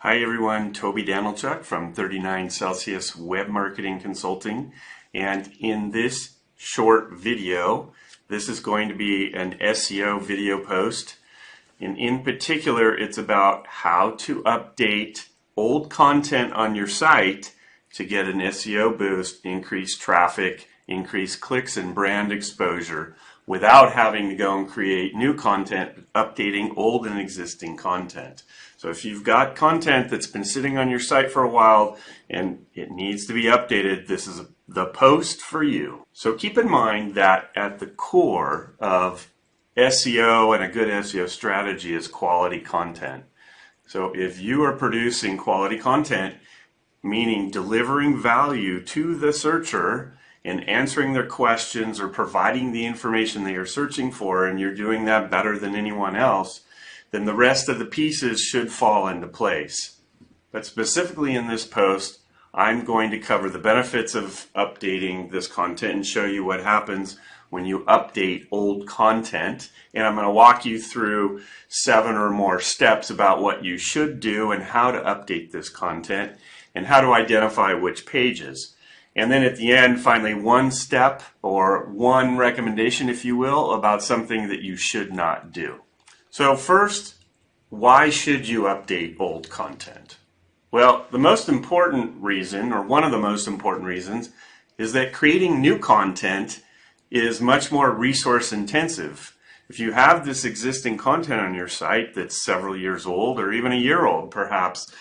Hi everyone, Toby Danilchuk from 39 Celsius Web Marketing Consulting, and in this short video, this is going to be an SEO video post, and in particular it's about how to update old content on your site to get an SEO boost, increase traffic, increase clicks and brand exposure without having to go and create new content, updating old and existing content. So if you've got content that's been sitting on your site for a while and it needs to be updated, this is the post for you. So keep in mind that at the core of SEO and a good SEO strategy is quality content. So if you are producing quality content, meaning delivering value to the searcher and answering their questions or providing the information they are searching for, and you're doing that better than anyone else, then the rest of the pieces should fall into place. But specifically in this post, I'm going to cover the benefits of updating this content and show you what happens when you update old content. And I'm going to walk you through 7 or more steps about what you should do and how to update this content and how to identify which pages. And then at the end, finally, one step or one recommendation, if you will, about something that you should not do. So first, why should you update old content? Well, the most important reason, or one of the most important reasons, is that creating new content is much more resource intensive. If you have this existing content on your site that's several years old or even a year old perhaps,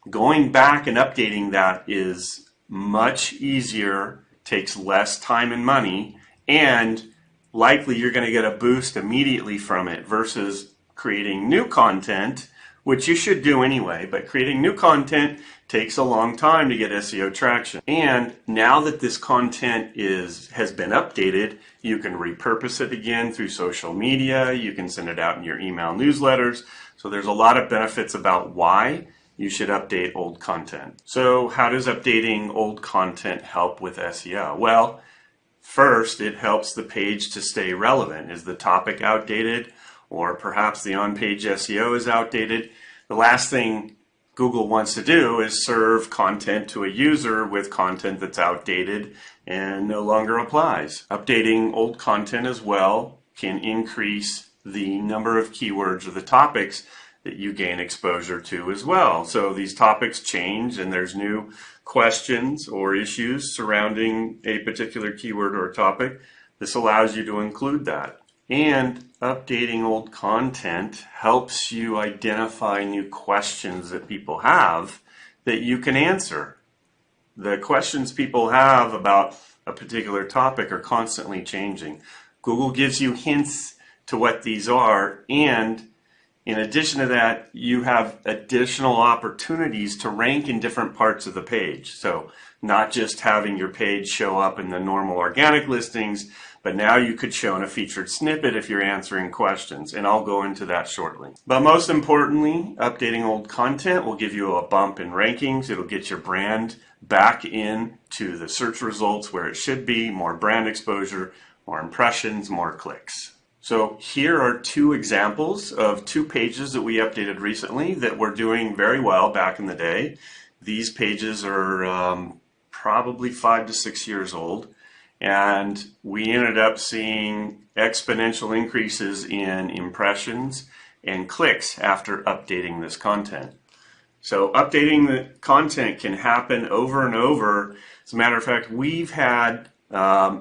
going back and updating that is much easier, takes less time and money, and likely you're going to get a boost immediately from it versus creating new content, which you should do anyway, but creating new content takes a long time to get SEO traction. And now that this content has been updated, you can repurpose it again through social media, you can send it out in your email newsletters. So there's a lot of benefits about why you should update old content. So how does updating old content help with SEO? Well, first, it helps the page to stay relevant. Is the topic outdated? Or perhaps the on-page SEO is outdated? The last thing Google wants to do is serve content to a user with content that's outdated and no longer applies. Updating old content as well can increase the number of keywords or the topics that you gain exposure to as well. So these topics change and there's new questions or issues surrounding a particular keyword or topic. This allows you to include that. And updating old content helps you identify new questions that people have that you can answer. The questions people have about a particular topic are constantly changing. Google gives you hints to what these are, and in addition to that, you have additional opportunities to rank in different parts of the page. So not just having your page show up in the normal organic listings, but now you could show in a featured snippet if you're answering questions, and I'll go into that shortly. But most importantly, updating old content will give you a bump in rankings. It'll get your brand back into the search results where it should be, more brand exposure, more impressions, more clicks. So here are 2 examples of 2 pages that we updated recently that were doing very well back in the day. These pages are probably 5 to 6 years old, and we ended up seeing exponential increases in impressions and clicks after updating this content. So updating the content can happen over and over. As a matter of fact, we've had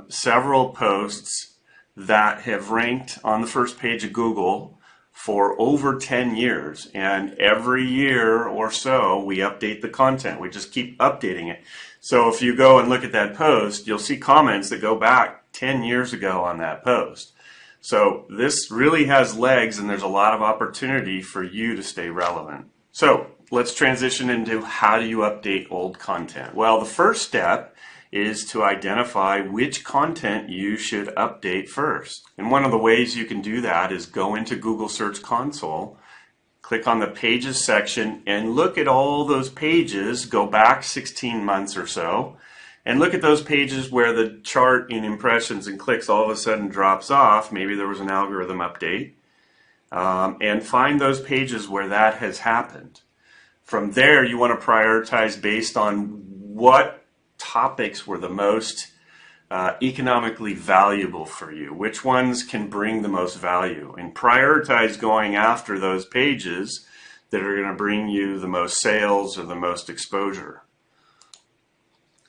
several posts that have ranked on the first page of Google for over 10 years, and every year or so we update the content. We just keep updating it. So if you go and look at that post, you'll see comments that go back 10 years ago on that post. So this really has legs, and there's a lot of opportunity for you to stay relevant. So let's transition into how do you update old content. Well, the first step is to identify which content you should update first. And one of the ways you can do that is go into Google Search Console, click on the Pages section, and look at all those pages, go back 16 months or so, and look at those pages where the chart in impressions and clicks all of a sudden drops off. Maybe there was an algorithm update, and find those pages where that has happened. From there, you want to prioritize based on what topics were the most economically valuable for you. Which ones can bring the most value? And prioritize going after those pages that are going to bring you the most sales or the most exposure.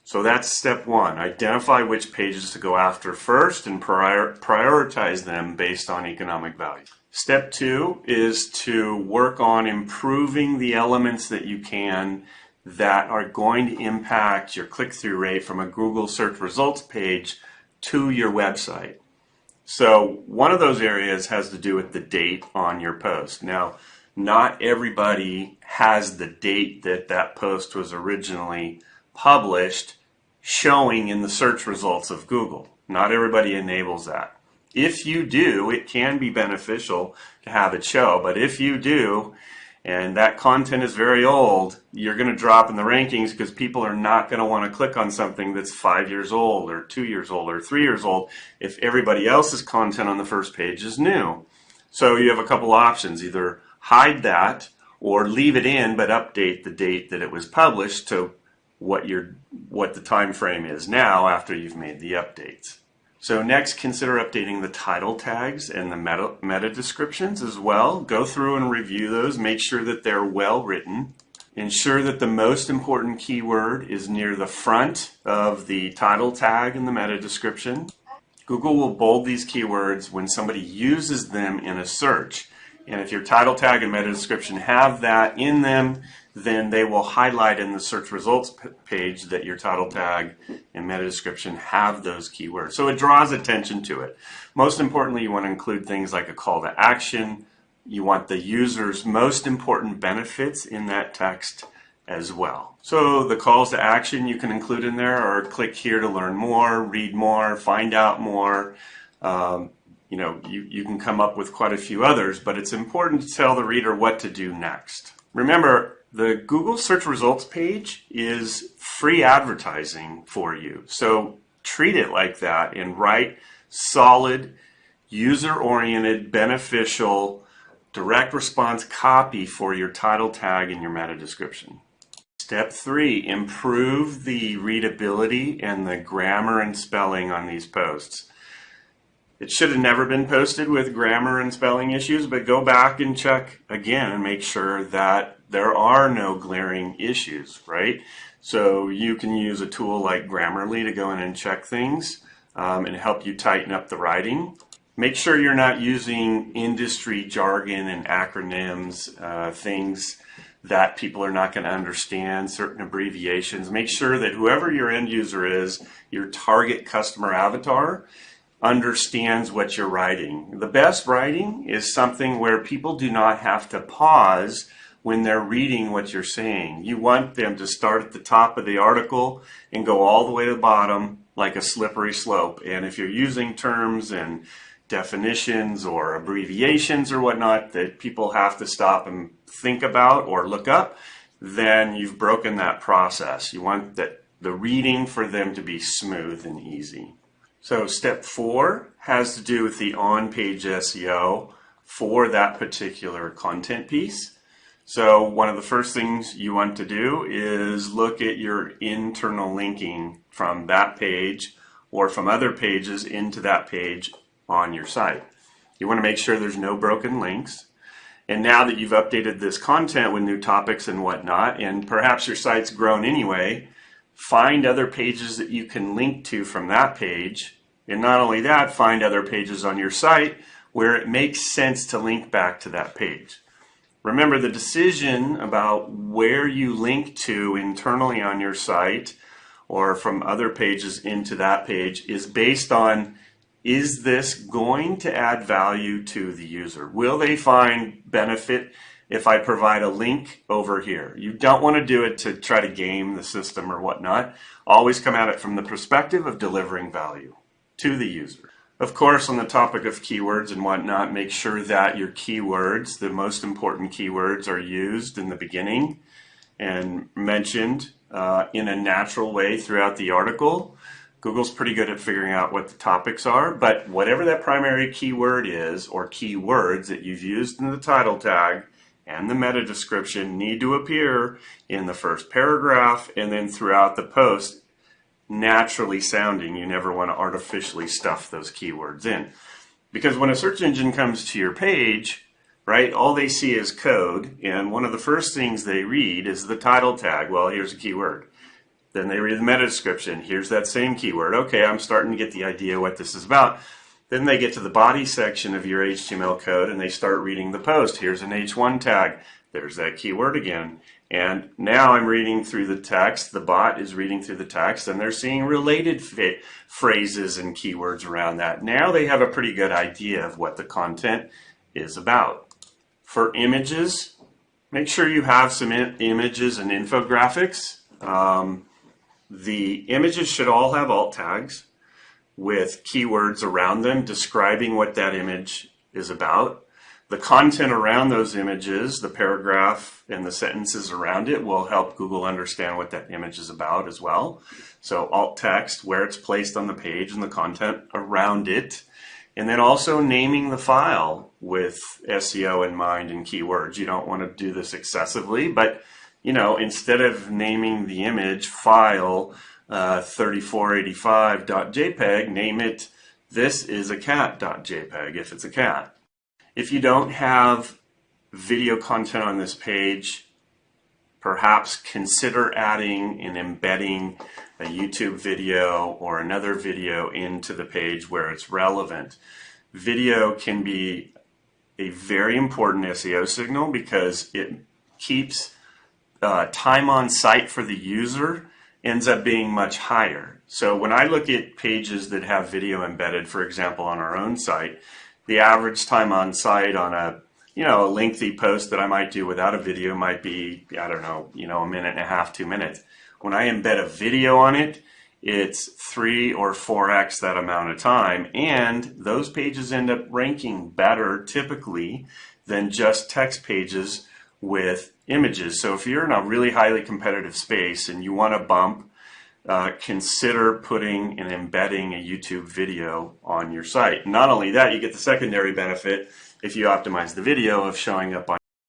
So that's step one. Identify which pages to go after first and prioritize them based on economic value. Step two is to work on improving the elements that you can that are going to impact your click-through rate from a Google search results page to your website. So one of those areas has to do with the date on your post. Now, not everybody has the date that that post was originally published showing in the search results of Google. Not everybody enables that. If you do, it can be beneficial to have it show, but if you do, and that content is very old, you're going to drop in the rankings because people are not going to want to click on something that's 5 years old or 2 years old or 3 years old if everybody else's content on the first page is new. So you have a couple options. Either hide that or leave it in but update the date that it was published to what the time frame is now after you've made the updates. So next, consider updating the title tags and the meta descriptions as well. Go through and review those. Make sure that they're well written. Ensure that the most important keyword is near the front of the title tag and the meta description. Google will bold these keywords when somebody uses them in a search. And if your title tag and meta description have that in them, then they will highlight in the search results page that your title tag and meta description have those keywords. So it draws attention to it. Most importantly, you want to include things like a call to action. You want the user's most important benefits in that text as well. So the calls to action you can include in there are click here to learn more, read more, find out more. You can come up with quite a few others, but it's important to tell the reader what to do next. Remember, the Google search results page is free advertising for you. So treat it like that and write solid, user-oriented, beneficial, direct response copy for your title tag and your meta description. Step 3, improve the readability and the grammar and spelling on these posts. It should have never been posted with grammar and spelling issues, but go back and check again and make sure that there are no glaring issues, right? So you can use a tool like Grammarly to go in and check things and help you tighten up the writing. Make sure you're not using industry jargon and acronyms, things that people are not going to understand, certain abbreviations. Make sure that whoever your end user is, your target customer avatar, understands what you're writing. The best writing is something where people do not have to pause when they're reading what you're saying. You want them to start at the top of the article and go all the way to the bottom like a slippery slope. And if you're using terms and definitions or abbreviations or whatnot that people have to stop and think about or look up, then you've broken that process. You want the reading for them to be smooth and easy. So step 4 has to do with the on-page SEO for that particular content piece. So one of the first things you want to do is look at your internal linking from that page or from other pages into that page on your site. You want to make sure there's no broken links. And now that you've updated this content with new topics and whatnot, and perhaps your site's grown anyway, find other pages that you can link to from that page. And not only that, find other pages on your site where it makes sense to link back to that page. Remember, the decision about where you link to internally on your site or from other pages into that page is based on, is this going to add value to the user? Will they find benefit if I provide a link over here? You don't want to do it to try to game the system or whatnot. Always come at it from the perspective of delivering value to the user. Of course, on the topic of keywords and whatnot, make sure that your keywords, the most important keywords, are used in the beginning and mentioned in a natural way throughout the article. Google's pretty good at figuring out what the topics are, but whatever that primary keyword is or keywords that you've used in the title tag and the meta description need to appear in the first paragraph and then throughout the post, naturally sounding. You never want to artificially stuff those keywords in. Because when a search engine comes to your page, right, all they see is code, and one of the first things they read is the title tag. Well, here's a keyword. Then they read the meta description. Here's that same keyword. Okay, I'm starting to get the idea what this is about. Then they get to the body section of your HTML code and they start reading the post. Here's an H1 tag. There's that keyword again. And now I'm reading through the text. The bot is reading through the text and they're seeing related phrases and keywords around that. Now they have a pretty good idea of what the content is about. For images, make sure you have some images and infographics. The images should all have alt tags with keywords around them describing what that image is about. The content around those images, the paragraph and the sentences around it, will help Google understand what that image is about as well. So alt text, where it's placed on the page, and the content around it. And then also naming the file with SEO in mind and keywords. You don't want to do this excessively, but you know, instead of naming the image file 3485.jpg, name it this is a cat.jpg if it's a cat. If you don't have video content on this page, perhaps consider adding and embedding a YouTube video or another video into the page where it's relevant. Video can be a very important SEO signal because it keeps time on site for the user ends up being much higher. So when I look at pages that have video embedded, for example, on our own site, the average time on site on a lengthy post that I might do without a video might be, I don't know, a minute and a half, 2 minutes. When I embed a video on it, it's 3 or 4x that amount of time, and those pages end up ranking better typically than just text pages with images. So if you're in a really highly competitive space and you want to bump, consider putting and embedding a YouTube video on your site. Not only that, you get the secondary benefit if you optimize the video of showing up on